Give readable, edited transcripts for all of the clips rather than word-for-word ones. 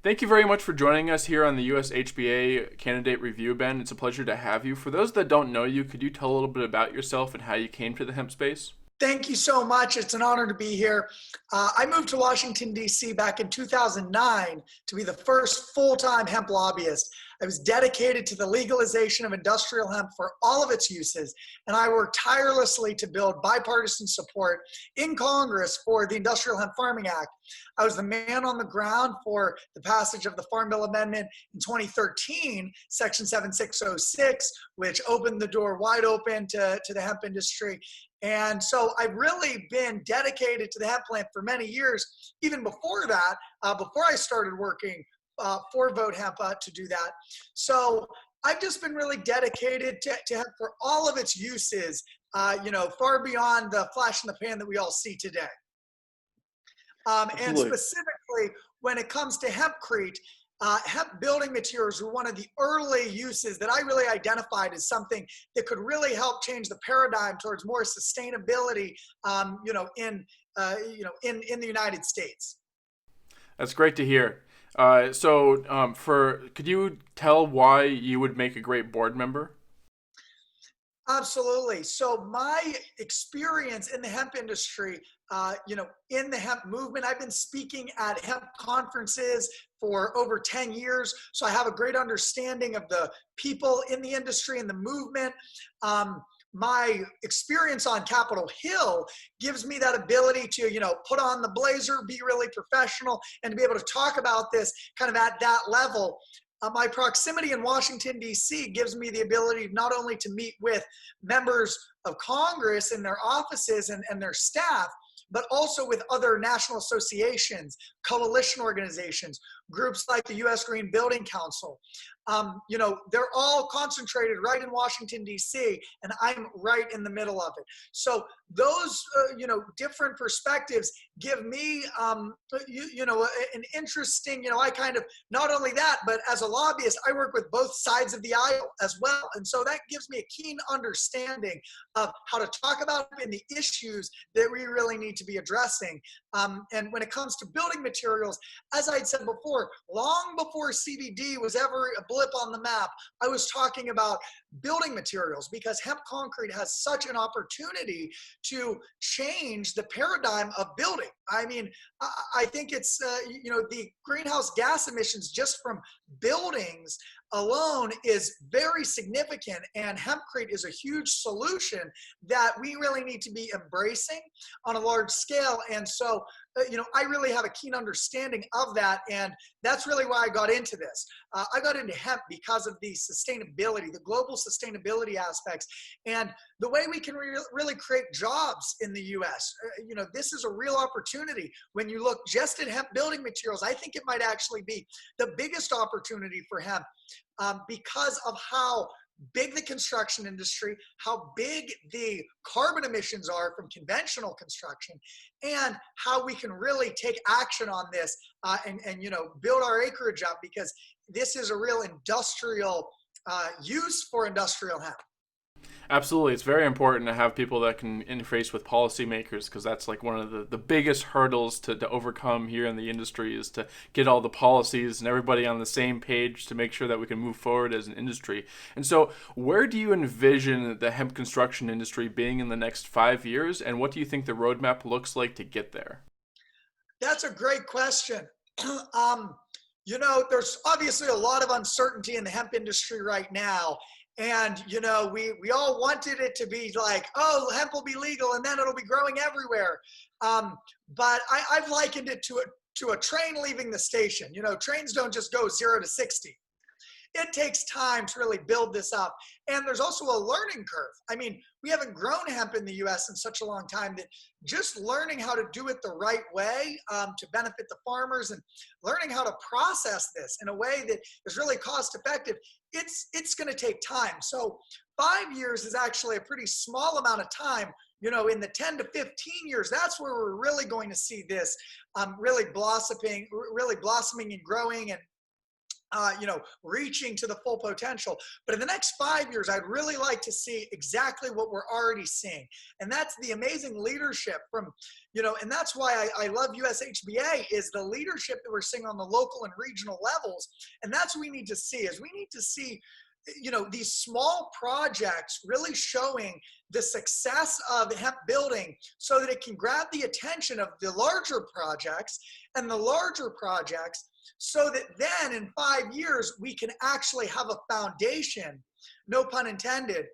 Thank you very much for joining us here on the USHBA Candidate Review, Ben. It's a pleasure to have you. For those that don't know you, could you tell a little bit about yourself and how you came to the hemp space? Thank you so much. It's an honor to be here. I moved to Washington, D.C. back in 2009 to be the first full-time hemp lobbyist. I was dedicated to the legalization of industrial hemp for all of its uses, and I worked tirelessly to build bipartisan support in Congress for the Industrial Hemp Farming Act. I was the man on the ground for the passage of the Farm Bill Amendment in 2013, Section 7606, which opened the door wide open to the hemp industry. And so I've really been dedicated to the hemp plant for many years. Even before that, before I started working for Vote Hemp to do that. So I've just been really dedicated to hemp for all of its uses, far beyond the flash in the pan that we all see today. And Absolutely. specifically, when it comes to hempcrete, hemp building materials were one of the early uses that I really identified as something that could really help change the paradigm towards more sustainability, in the United States. That's great to hear. Could you tell why you would make a great board member? Absolutely. So my experience in the hemp industry, in the hemp movement, I've been speaking at hemp conferences for over 10 years. So I have a great understanding of the people in the industry and the movement. My experience on Capitol Hill gives me that ability to, put on the blazer, be really professional, and to be able to talk about this kind of at that level. My proximity in Washington, D.C. gives me the ability not only to meet with members of Congress in their offices and their staff, but also with other national associations, coalition organizations, groups like the U.S. Green Building Council. They're all concentrated right in Washington, D.C., and I'm right in the middle of it. So those, different perspectives give me, an interesting, I kind of, not only that, but as a lobbyist, I work with both sides of the aisle as well. And so that gives me a keen understanding of how to talk about and the issues that we really need to be addressing. And when it comes to building materials, as I had said before, long before CBD was ever a blip on the map, I was talking about building materials because hemp concrete has such an opportunity to change the paradigm of building. I mean, I think it's, the greenhouse gas emissions just from buildings alone is very significant, and hempcrete is a huge solution that we really need to be embracing on a large scale. And so, I really have a keen understanding of that, and that's really why I got into this. I got into hemp because of the sustainability, the global sustainability aspects, and the way we can really create jobs in the U.S. This is a real opportunity. When you look just at hemp building materials, I think it might actually be the biggest opportunity for hemp because of how big the construction industry, how big the carbon emissions are from conventional construction, and how we can really take action on this and build our acreage up, because this is a real industrial use for industrial hemp. Absolutely. It's very important to have people that can interface with policymakers because that's like one of the biggest hurdles to overcome here in the industry is to get all the policies and everybody on the same page to make sure that we can move forward as an industry. And so, where do you envision the hemp construction industry being in the next 5 years, and what do you think the roadmap looks like to get there? That's a great question. There's obviously a lot of uncertainty in the hemp industry right now. And, we all wanted it to be like, oh, hemp will be legal and then it'll be growing everywhere. But I've likened it to a train leaving the station. Trains don't just go 0 to 60. It takes time to really build this up. And there's also a learning curve. I mean, we haven't grown hemp in the US in such a long time that just learning how to do it the right way to benefit the farmers and learning how to process this in a way that is really cost effective, it's going to take time. So 5 years is actually a pretty small amount of time. In the 10 to 15 years, that's where we're really going to see this really blossoming and growing. And reaching to the full potential. But in the next 5 years, I'd really like to see exactly what we're already seeing. And that's the amazing leadership from, and that's why I love USHBA is the leadership that we're seeing on the local and regional levels. And that's what we need to see is we need to see, these small projects really showing the success of hemp building so that it can grab the attention of the larger projects and the larger projects so that then in 5 years, we can actually have a foundation, no pun intended,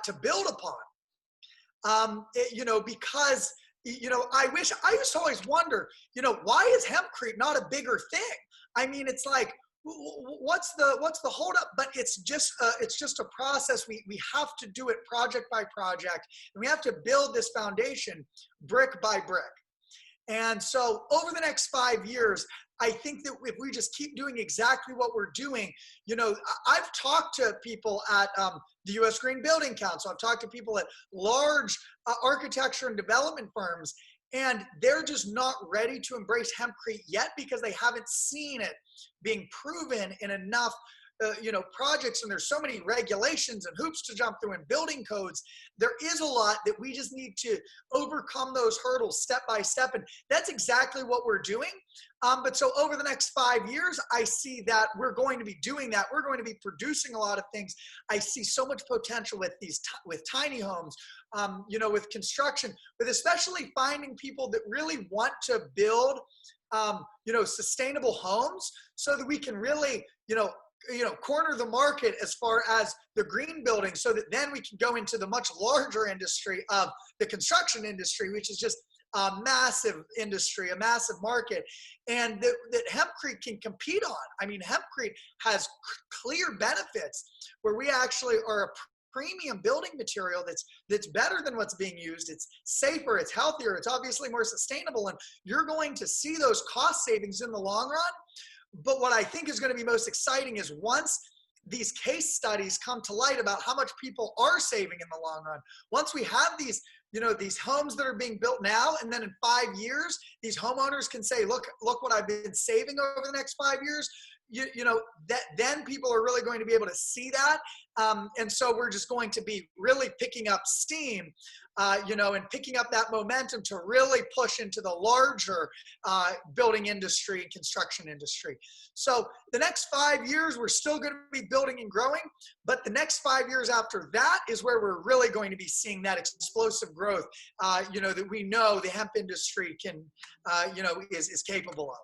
to build upon. Because, I used to always wonder, why is hempcrete not a bigger thing? I mean, it's like, what's the holdup? But it's just a process. We have to do it project by project, and we have to build this foundation brick by brick. And so over the next 5 years, I think that if we just keep doing exactly what we're doing, I've talked to people at the U.S. Green Building Council. I've talked to people at large architecture and development firms, and they're just not ready to embrace hempcrete yet because they haven't seen it being proven in enough projects, and there's so many regulations and hoops to jump through and building codes. There is a lot that we just need to overcome those hurdles step by step. And that's exactly what we're doing. But so over the next 5 years, I see that we're going to be doing that. We're going to be producing a lot of things. I see so much potential with with tiny homes, with construction, but especially finding people that really want to build, sustainable homes so that we can really, corner the market as far as the green building so that then we can go into the much larger industry of the construction industry, which is just a massive industry, a massive market, and that hempcrete can compete on. I mean, hempcrete has clear benefits where we actually are a premium building material that's better than what's being used. It's safer, it's healthier, it's obviously more sustainable, and you're going to see those cost savings in the long run. But what I think is going to be most exciting is once these case studies come to light about how much people are saving in the long run, once we have these, these homes that are being built now, and then in 5 years, these homeowners can say, look what I've been saving over the next 5 years, then people are really going to be able to see that. And so we're just going to be really picking up steam, and picking up that momentum to really push into the larger building industry and construction industry. So the next 5 years, we're still going to be building and growing, but the next 5 years after that is where we're really going to be seeing that explosive growth, that we know the hemp industry can, is capable of.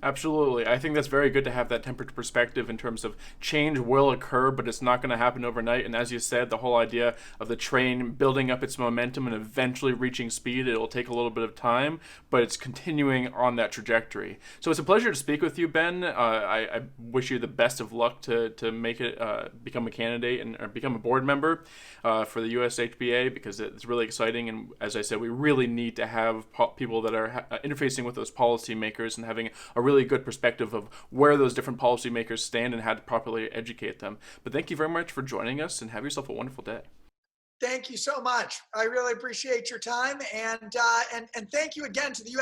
Absolutely. I think that's very good to have that tempered perspective in terms of change will occur, but it's not going to happen overnight. And as you said, the whole idea of the train building up its momentum and eventually reaching speed, it will take a little bit of time, but it's continuing on that trajectory. So it's a pleasure to speak with you, Ben. I wish you the best of luck to make it become a candidate and become a board member for the USHBA, because it's really exciting. And as I said, we really need to have people that are interfacing with those policymakers and having a really good perspective of where those different policymakers stand and how to properly educate them. But thank you very much for joining us, and have yourself a wonderful day. Thank you so much. I really appreciate your time, and thank you again to the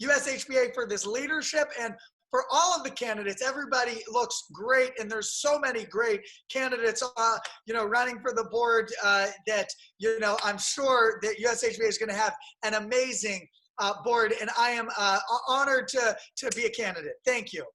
USHBA for this leadership, and for all of the candidates. Everybody looks great, and there's so many great candidates, running for the board that, I'm sure that USHBA is going to have an amazing board, and I am honored to be a candidate. Thank you.